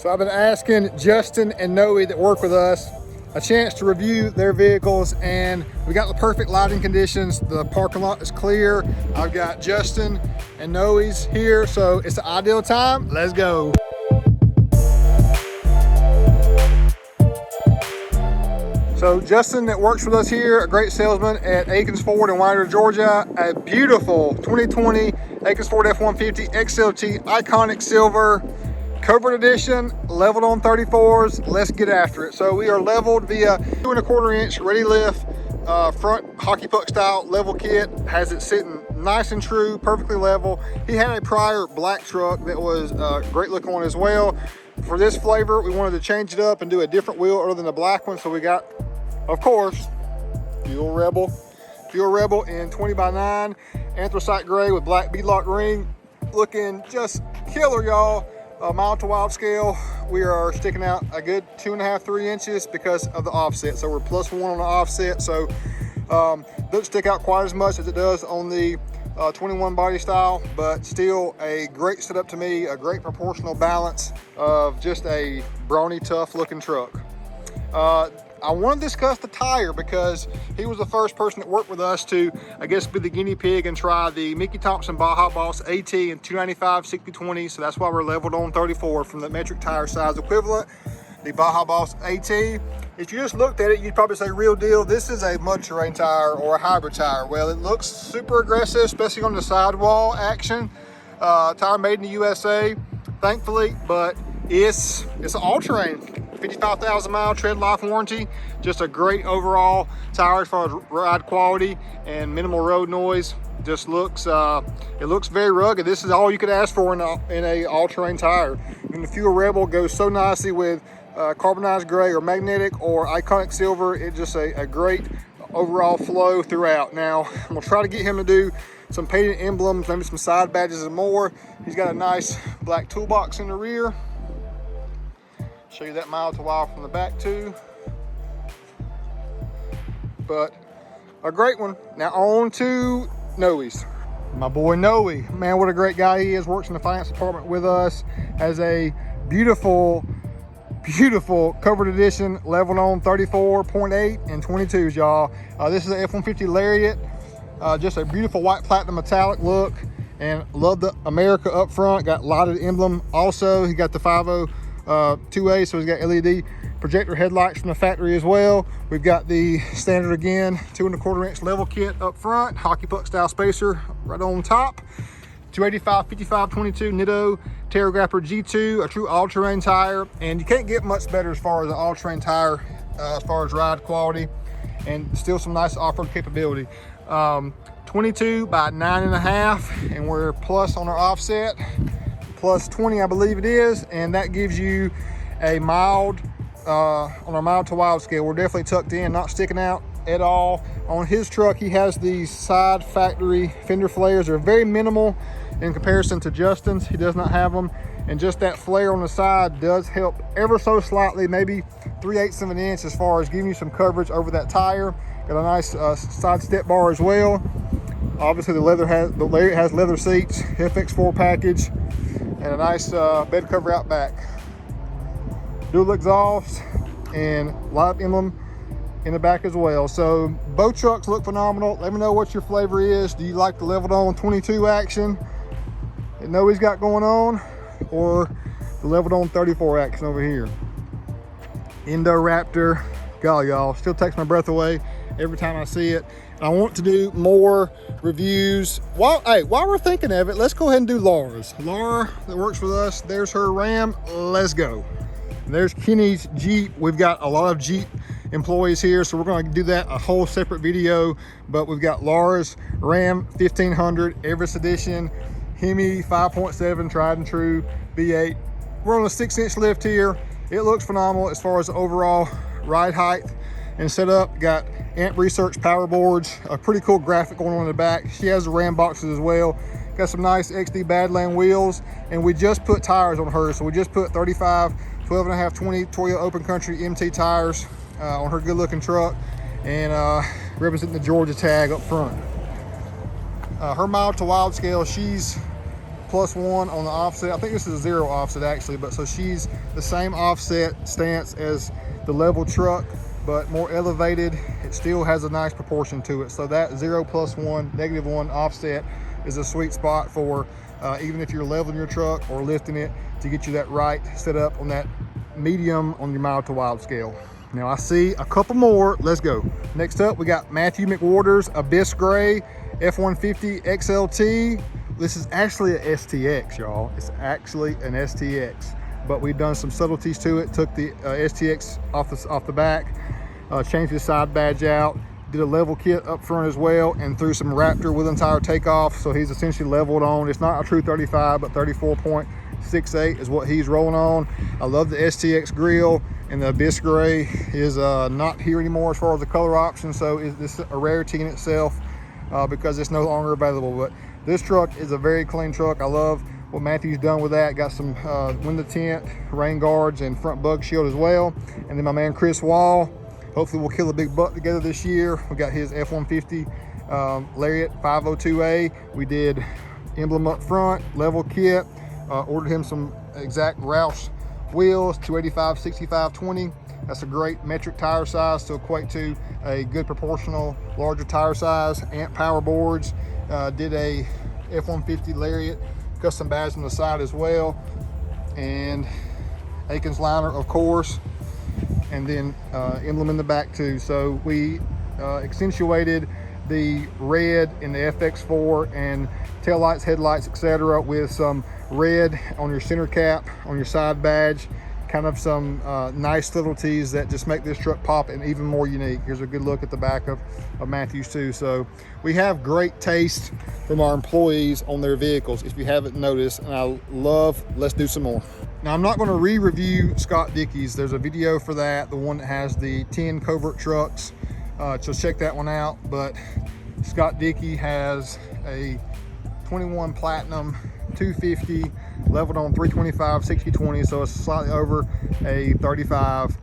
So I've been asking Justin and Noe that work with us a chance to review their vehicles, and we got the perfect lighting conditions. The parking lot is clear. I've got Justin and Noe's here, so it's the ideal time. Let's go. So Justin that works with us here, a great salesman at Akins Ford in Wilder, Georgia, a beautiful 2020 Akins Ford F150 XLT iconic silver covered edition, leveled on 34s. Let's get after it. So we are leveled via 2¼ inch ready lift, front hockey puck style level kit. Has it sitting nice and true, perfectly level. He had a prior black truck that was great looking one as well. For this flavor, we wanted to change it up and do a different wheel other than the black one. So we got, of course, Fuel Rebel in 20x9 anthracite gray with black beadlock ring, looking just killer, y'all. Mile to wild scale, we are sticking out a good 2.5–3 inches because of the offset. So we're +1 on the offset, so doesn't stick out quite as much as it does on the 21 body style, but still a great setup to me, a great proportional balance of just a brawny, tough looking truck. I want to discuss the tire because he was the first person that worked with us to, I guess, be the guinea pig and try the Mickey Thompson Baja Boss AT in 295 60/20. So that's why we're leveled on 34 from the metric tire size equivalent, the Baja Boss AT. If you just looked at it, you'd probably say real deal. This is a mud terrain tire or a hybrid tire. Well, it looks super aggressive, especially on the sidewall action. Tire made in the USA, thankfully, but it's an all-terrain. 55,000 mile tread life warranty. Just a great overall tire as far as ride quality and minimal road noise. Just looks, it looks very rugged. This is all you could ask for in a all-terrain tire. And the Fuel Rebel goes so nicely with carbonized gray or magnetic or iconic silver. It's just a great overall flow throughout. Now, I'm gonna try to get him to do some painted emblems, maybe some side badges and more. He's got a nice black toolbox in the rear. Show you that mile to wild from the back too. But a great one. Now on to Noe's. My boy Noe, man, what a great guy he is. Works in the finance department with us. Has a beautiful covered edition, leveled on 34.8 and 22s, y'all. This is an F150 Lariat. Just a beautiful white platinum metallic look, and love the America up front. Got lighted emblem. Also, he got the 50 2A, so he's got LED projector headlights from the factory as well. We've got the standard again 2¼ inch level kit up front, hockey puck style spacer right on top. 285 55/22 Nitto Terrographer G2, a true all-terrain tire, and you can't get much better as far as an all-terrain tire as far as ride quality, and still some nice off-road capability. 22 by 9.5, and we're plus on our offset. +20, I believe it is, and that gives you a mild, on our mild to wild scale. We're definitely tucked in, not sticking out at all. On his truck, he has these side factory fender flares. They're very minimal in comparison to Justin's. He does not have them, and just that flare on the side does help ever so slightly, maybe 3/8 of an inch as far as giving you some coverage over that tire. Got a nice side step bar as well. Obviously the Lariat has leather seats, FX4 package, and a nice bed cover out back. Dual exhaust and light emblem in the back as well. So both trucks look phenomenal. Let me know what your flavor is. Do you like the leveled on 22 action that Noe's got going on, or the leveled on 34 action over here? Indoraptor, golly, y'all, still takes my breath away every time I see it. I want to do more reviews. While we're thinking of it, let's go ahead and do Laura's. Laura that works with us, there's her Ram. Let's go. And there's Kenny's Jeep. We've got a lot of Jeep employees here, so we're going to do that a whole separate video. But we've got Laura's Ram 1500 Everest Edition, Hemi 5.7 tried and true V8. We're on a 6-inch lift here. It looks phenomenal as far as the overall ride height and setup. Got amp research power boards, a pretty cool graphic going on in the back. She has the Ram boxes as well. Got some nice XD Badland wheels, and we just put tires on her. So we just put 35 12.5 20 Toyo Open Country MT tires on her good looking truck, and representing the Georgia tag up front. Her mild to wild scale, she's 0+1 on the offset. I think this is a 0 offset actually, but so she's the same offset stance as the level truck, but more elevated. It still has a nice proportion to it. So that 0+1, -1 offset is a sweet spot for even if you're leveling your truck or lifting it, to get you that right set up on that medium on your mild to wild scale. Now I see a couple more. Let's go. Next up, we got Matthew McWhorter's Abyss Gray F150 XLT. This is actually a STX, y'all. It's actually an STX, but we've done some subtleties to it. Took the STX off the back, changed the side badge out, did a level kit up front as well, and threw some Raptor wheel and tire takeoff. So he's essentially leveled on. It's not a true 35, but 34.68 is what he's rolling on. I love the STX grill, and the Abyss Gray is not here anymore as far as the color option. So this is a rarity in itself because it's no longer available. But this truck is a very clean truck. I love what Matthew's done with that. Got some window tint, rain guards, and front bug shield as well. And then my man Chris Wall, hopefully we'll kill a big buck together this year. We got his F150 Lariat 502A. We did emblem up front, level kit, ordered him some exact Roush wheels, 285/65/20. That's a great metric tire size to equate to a good proportional larger tire size. Amp power boards, did a F150 Lariat custom badge on the side as well, and Akins liner of course, and then emblem in the back too. So we accentuated the red in the FX4 and taillights, headlights, etc. with some red on your center cap, on your side badge, kind of some nice subtleties that just make this truck pop and even more unique. Here's a good look at the back of Matthews too. So we have great taste from our employees on their vehicles, if you haven't noticed, and I love, let's do some more. Now I'm not going to re-review Scott Dickey's. There's a video for that, the one that has the 10 covert trucks, so check that one out. But Scott Dickey has a 21 Platinum 250 leveled on 325/60/20, so it's slightly over a 35.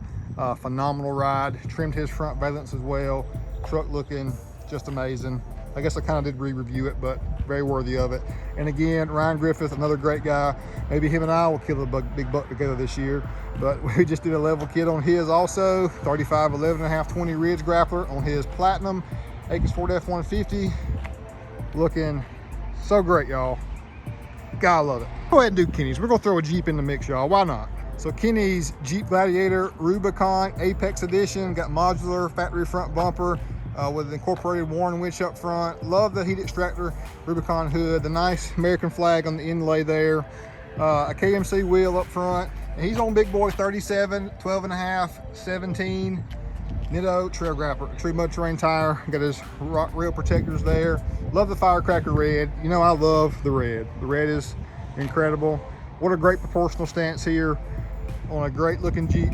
Phenomenal ride. Trimmed his front valence as well. Truck looking just amazing. I guess I kind of did re-review it, but very worthy of it. And again, Ryan Griffith, another great guy. Maybe him and I will kill a big buck together this year. But we just did a level kit on his also. 35 11.5/20 Ridge Grappler on his Platinum Akins Ford F150. Looking so great, y'all. God, I love it. Go ahead and do Kenny's. We're gonna throw a Jeep in the mix, y'all. Why not? So Kenny's Jeep Gladiator Rubicon Apex Edition, got modular factory front bumper with an incorporated Warren winch up front. Love the heat extractor Rubicon hood, the nice American flag on the inlay there, a KMC wheel up front. And he's on big boy 37, 12.5, 17. Nitto trail grapper, tree mud terrain tire. Got his rock rail protectors there. Love the firecracker red. You know I love the red. The red is incredible. What a great proportional stance here on a great looking Jeep.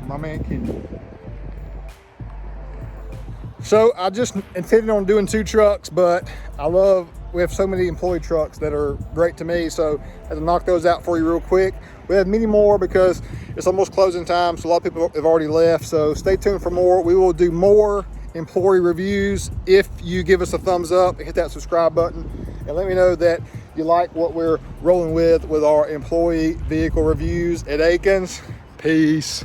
My man Kenny. So I just intended on doing 2 trucks, but we have so many employee trucks that are great to me, so I had to knock those out for you real quick. We have many more because it's almost closing time, so a lot of people have already left, so stay tuned for more. We will do more employee reviews if you give us a thumbs up and hit that subscribe button, and let me know that you like what we're rolling with our employee vehicle reviews at Akins. Peace.